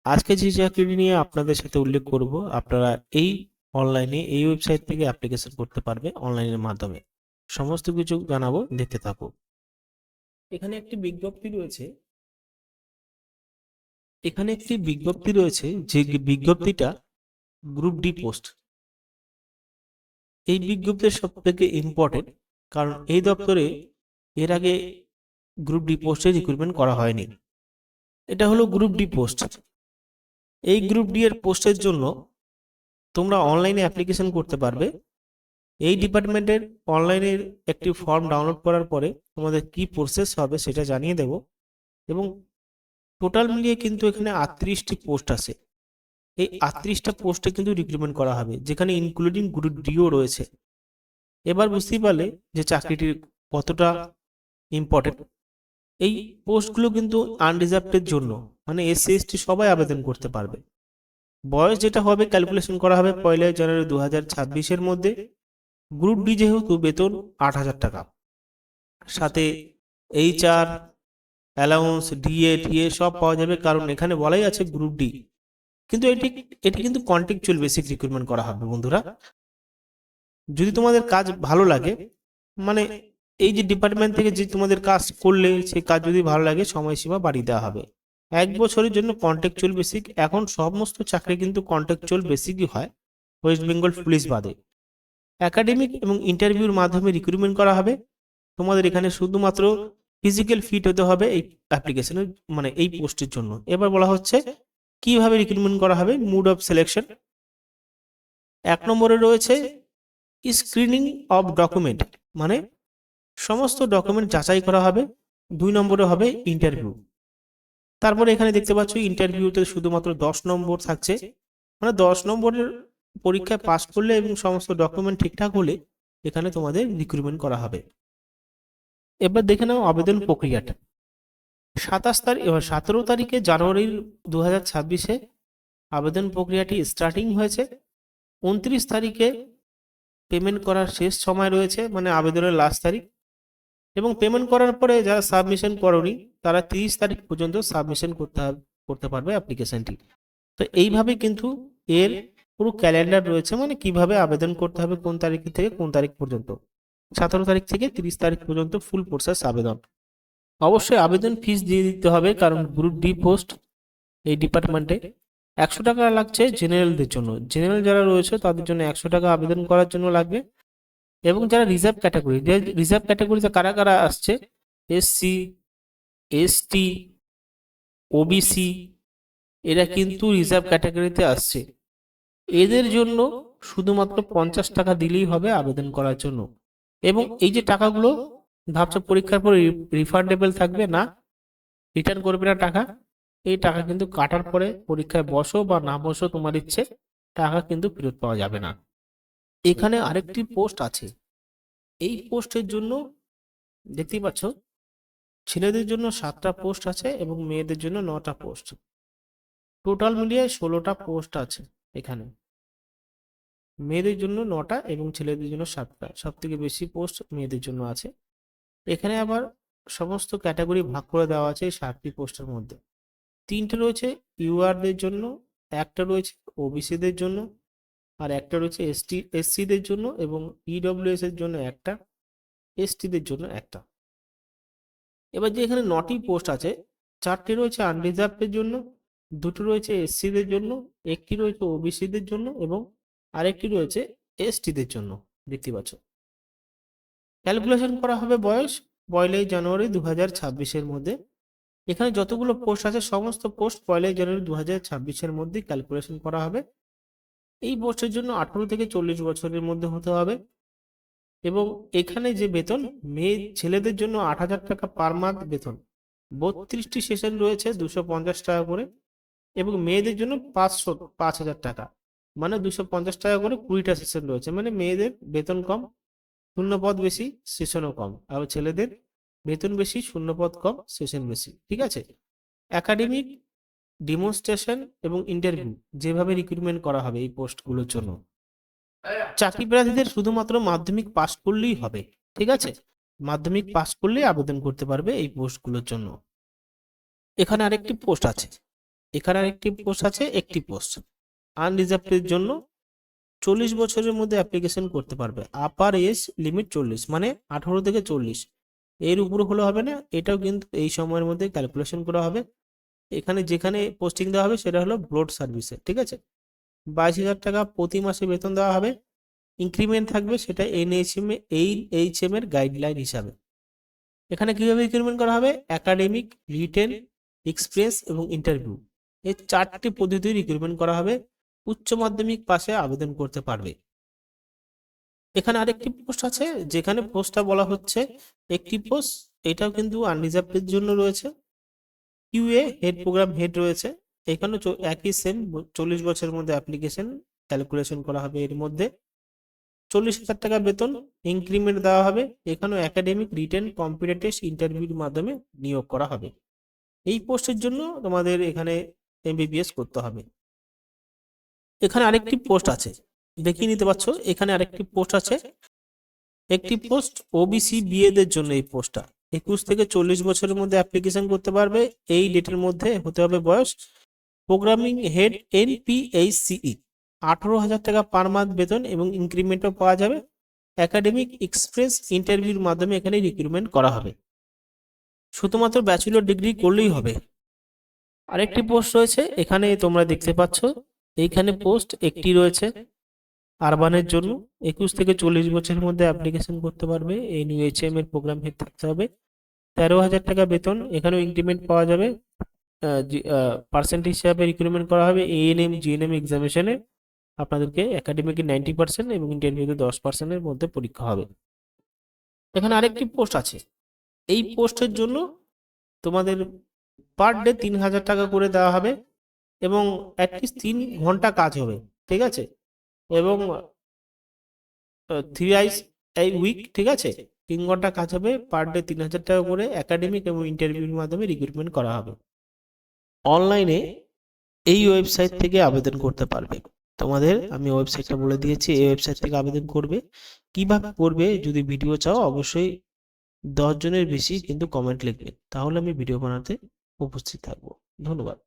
আজকে যে চাকরিটি নিয়ে আপনাদের সাথে উল্লেখ করব, আপনারা এই অনলাইনে এই ওয়েবসাইট থেকে অ্যাপ্লিকেশন করতে পারবে অনলাইনের মাধ্যমে। সমস্ত কিছু জানাবো, দেখতে থাকো। এখানে একটি বিজ্ঞপ্তি রয়েছে যে বিজ্ঞপ্তিটা গ্রুপ ডি পোস্ট। এই বিজ্ঞপ্তির সব থেকে ইম্পর্টেন্ট, কারণ এই দপ্তরে এর আগে গ্রুপ ডি পোস্টে রিক্রুটমেন্ট করা হয়নি। এটা হলো গ্রুপ ডি পোস্ট। এই গ্রুপ ডি এর পোস্টের জন্য তোমরা অনলাইনে অ্যাপ্লিকেশন করতে পারবে। এই ডিপার্টমেন্টের অনলাইনের একটি ফর্ম ডাউনলোড করার পরে তোমাদের কি প্রসেস হবে সেটা জানিয়ে দেব। এবং টোটাল মিলিয়ে কিন্তু এখানে 38টি পোস্ট আছে। এই 38টা পোস্টে কিন্তু রিক্রুটমেন্ট করা হবে, যেখানে ইনক্লুডিং গ্রুপ ডিও রয়েছে। এবার বুঝতেই পারলে যে চাকরিটির কতটা ইম্পর্টেন্ট। এই পোস্টগুলো কিন্তু আনরিজার্ভডের জন্য, মানে এসসি এসটি সবাই আবেদন করতে পারবে। বয়স যেটা হবে ক্যালকুলেশন করা হবে 1 জানুয়ারি 2026-এর মধ্যে। গ্রুপ ডি যেহেতু বেতন 8,000 টাকা, সাথে HR অ্যালাউন্স ডিএ টিএ সব পাওয়া যাবে, কারণ এখানে বলাই আছে গ্রুপ ডি। কিন্তু এটি এটি কিন্তু কন্ট্রাকচুয়াল বেসিক রিক্রুটমেন্ট করা হবে বন্ধুরা। যদি তোমাদের কাজ ভালো লাগে, মানে এই যে ডিপার্টমেন্ট থেকে যে তোমাদের কাজ করলে সেই কাজ যদি ভালো লাগে, সময়সীমা বাড়িয়ে দেওয়া হবে 1 বছরের জন্য কন্ট্রাকচুয়াল বেসিক। এখন সমস্ত চাকরি কিন্তু কন্ট্রাকচুয়াল বেসিকই হয়, ওয়েস্ট বেঙ্গল পুলিশ বাদে। একাডেমিক এবং ইন্টারভিউর মাধ্যমে রিক্রুটমেন্ট করা হবে। তোমাদের এখানে শুধুমাত্র ফিজিক্যাল ফিট হতে হবে এই অ্যাপ্লিকেশনের, মানে এই পোস্টের জন্য। এবার বলা হচ্ছে কিভাবে রিক্রুটমেন্ট করা হবে, মুড অফ সিলেকশন। 1 নম্বরে রয়েছে স্ক্রিনিং অফ ডকুমেন্ট, মানে সমস্ত ডকুমেন্ট যাচাই করা হবে। 2 নম্বরে হবে ইন্টারভিউ। তারপরে এখানে দেখতে পাচ্ছ ইন্টারভিউতে শুধুমাত্র 10 নম্বর থাকছে, মানে 10 নম্বরের পরীক্ষায় পাস করলে এবং সমস্ত ডকুমেন্ট ঠিকঠাক হলে এখানে তোমাদের রিক্রুটমেন্ট করা হবে। এবার দেখে নাও আবেদন প্রক্রিয়াটা। 17 তারিখে জানুয়ারির 2026-এ আবেদন প্রক্রিয়াটি স্টার্টিং হয়েছে। 29 তারিখে পেমেন্ট করার শেষ সময় রয়েছে, মানে আবেদনের লাস্ট তারিখ। এবং পেমেন্ট করার পরে যারা সাবমিশন করনি তারা 30 তারিখ পর্যন্ত সাবমিশন করতে পারবে অ্যাপ্লিকেশনটি। তো এইভাবে কিন্তু এর পুরো ক্যালেন্ডার রয়েছে, মানে কিভাবে আবেদন করতে হবে, কোন তারিখ থেকে কোন তারিখ পর্যন্ত। 17 তারিখ থেকে 30 তারিখ পর্যন্ত ফুল প্রসেস আবেদন। অবশ্যই আবেদন ফিস দিয়ে দিতে হবে, কারণ গ্রুপ ডি পোস্ট এই ডিপার্টমেন্টে 100 টাকা লাগছে জেনারেলদের জন্য। জেনারেল যারা রয়েছে তাদের জন্য 100 টাকা আবেদন করার জন্য লাগবে। এবং যারা রিজার্ভ ক্যাটাগরিতে কারা কারা আসছে, SC ST OBC, এরা কিন্তু রিজার্ভ ক্যাটাগরিতে আসছে। এদের জন্য শুধুমাত্র 50 টাকা দিলেই হবে আবেদন করার জন্য। এবং এই যে টাকাগুলো ভাবছো পরীক্ষার পর রিফান্ডেবল থাকবে না, রিটার্ন করবে না টাকা। এই টাকা কিন্তু কাটার পরে পরীক্ষায় বসো বা না বসো তোমার ইচ্ছে, টাকা কিন্তু ফেরত পাওয়া যাবে না। এখানে আরেকটি পোস্ট আছে। এই পোস্টের জন্য দেখতেই পাচ্ছ ছেলেদের জন্য 7টা পোস্ট আছে এবং মেয়েদের জন্য 9টা পোস্ট। টোটাল মিলিয়ে 16টা পোস্ট আছে এখানে। মেয়েদের জন্য 9টা এবং ছেলেদের জন্য 7টা। সব থেকে বেশি পোস্ট মেয়েদের জন্য আছে। এখানে আবার সমস্ত ক্যাটাগরি ভাগ করে দেওয়া আছে এই 7টি পোস্টের মধ্যে। 3টে রয়েছে ইউআরদের জন্য, একটা রয়েছে ওবিসিদের জন্য, আর একটা রয়েছে SCদের জন্য, এবং EWS এর জন্য একটা, STদের জন্য একটা। এবার যে এখানে 9টি পোস্ট আছে, 4টে রয়েছে আনরিজার্ভের জন্য, 2টো রয়েছে SCদের জন্য, একটি রয়েছে ওবিসিদের জন্য এবং আরেকটি রয়েছে STদের জন্য। দেখতে পাচ্ছ ক্যালকুলেশন করা হবে বয়স 1 জানুয়ারি 2026-এর মধ্যে। এখানে যতগুলো পোস্ট আছে সমস্ত পোস্ট 1 জানুয়ারি 2026-এর মধ্যে ক্যালকুলেশন করা হবে। এই পোস্টের জন্য 18 থেকে 40 বছরের মধ্যে হতে হবে। এবং এখানে যে বেতন, ছেলেদের জন্য 8,000 টাকা পার মান্থ বেতন, 32টি সেশন রয়েছে 250 টাকা করে। এবং মেয়েদের জন্য 5,000 টাকা, মানে 250 টাকা করে 20টা সেশন রয়েছে। মানে মেয়েদের বেতন কম, শূন্যপদ বেশি, সেশনও কম। আর ছেলেদের বেতন বেশি, শূন্যপদ কম, সেশন বেশি। ঠিক আছে। একাডেমিক, ডেমনস্ট্রেশন এবং ইন্টারভিউ যেভাবে রিক্রুটমেন্ট করা হবে এই পোস্টগুলোর জন্য, চাকরি প্রার্থীদের শুধুমাত্র মাধ্যমিক পাস করলেই হবে। ঠিক আছে, মাধ্যমিক পাস করলেই আবেদন করতে পারবে এই পোস্টগুলোর জন্য। এখানে আরেকটি পোস্ট আছে, এখানে আরেকটি পোস্ট আছে, একটি পোস্ট আনরিজার্ভড জন্য 40 বছরের মধ্যে অ্যাপ্লিকেশন করতে পারবে। আপার এজ লিমিট 40, মানে 18 থেকে 40, এর উপরে হলে হবে না। এটাও কিন্তু এই সময়ের মধ্যে ক্যালকুলেশন করা হবে। এখানে যেখানে পোস্টিং দেওয়া হবে সেটা হলো ব্রড সার্ভিসে, ঠিক আছে। 22,000 টাকা প্রতি মাসে বেতন দেওয়া হবে। ইনক্রিমেন্ট থাকবে সেটা NHM এইচএম এর গাইডলাইন হিসাবে। এখানে কিভাবে রিক্রুটমেন্ট করা হবে? একাডেমিক, রিটেন, এক্সপিরিয়েন্স এবং ইন্টারভিউ, এই 4টি পদ্ধতি রিক্রুটমেন্ট করা হবে। উচ্চ মাধ্যমিক পাশে আবেদন করতে পারবে। এখানে আরেকটি পোস্ট আছে, যেখানে পোস্টটা বলা হচ্ছে একটি পোস্ট, এটাও কিন্তু আনরিজার্ভড জন্য রয়েছে। কিউএ হেড, প্রোগ্রাম হেড রয়েছে। এখানে একই সেম 40 বছরের মধ্যে অ্যাপ্লিকেশন ক্যালকুলেশন করা হবে। এর মধ্যে 40,000 টাকা বেতন, ইনক্রিমেন্ট দেওয়া হবে। এখানেও একাডেমিক, রিটেন, কম্পিউটার টেস্ট, ইন্টারভিউর মাধ্যমে নিয়োগ করা হবে। এই পোস্টের জন্য তোমাদের এখানে MBBS করতে হবে। এখানে আরেকটি পোস্ট আছে, দেখিয়ে নিতে পারছো। এখানে আরেকটি পোস্ট আছে, একটি পোস্ট ওবিসি বিএদের জন্য। এই পোস্টটা 21 থেকে 40 বছরের মধ্যে অ্যাপ্লিকেশন করতে পারবে। এই ডেটের মধ্যে হতে হবে বয়স। প্রোগ্রামিং হেড NPHCE, 18,000 টাকা পার মান্থ বেতন এবং ইনক্রিমেন্টও পাওয়া যাবে। একাডেমিক, এক্সপ্রেস, ইন্টারভিউর মাধ্যমে এখানে রিক্রুটমেন্ট করা হবে। শুধুমাত্র ব্যাচেলর ডিগ্রি করলেই হবে। আরেকটি পোস্ট রয়েছে, এখানে তোমরা দেখতে পাচ্ছ। এইখানে পোস্ট একটি রয়েছে আরবানের জন্য। 21 থেকে 40 বছরের মধ্যে অ্যাপ্লিকেশন করতে পারবে। NUHM এর প্রোগ্রাম হেড থাকতে হবে। 13,000 টাকা বেতন, এখানেও ইনক্রিমেন্ট পাওয়া যাবে। পার্সেন্ট হিসাবে রিক্রুটমেন্ট করা হবে। ANM GNM এক্সামিনেশনে আপনাদেরকে একাডেমিকে 90% এবং ইন্টারভিউতে 10%-এর মধ্যে পরীক্ষা হবে। এখানে আরেকটি পোস্ট আছে। এই পোস্টের জন্য তোমাদের পার ডে 3,000 টাকা করে দেওয়া হবে এবং অ্যাটলিস্ট 3 ঘন্টা কাজ হবে, ঠিক আছে। এবং 3 আইস এই উইক, ঠিক আছে। 3 ঘন্টা কাজ হবে, পার ডে 3,000 টাকা করে। একাডেমিক এবং ইন্টারভিউর মাধ্যমে রিক্রুটমেন্ট করা হবে। অনলাইনে এই ওয়েবসাইট থেকে আবেদন করতে পারবে। তোমাদের আমি ওয়েবসাইটটা বলে দিয়েছি, এই ওয়েবসাইট থেকে আবেদন করবে। কিভাবে করবে, যদি ভিডিও চাও অবশ্যই 10 জনের বেশি কিন্তু কমেন্ট লিখবে, তাহলে আমি ভিডিও বানাতে উপস্থিত থাকবো। ধন্যবাদ।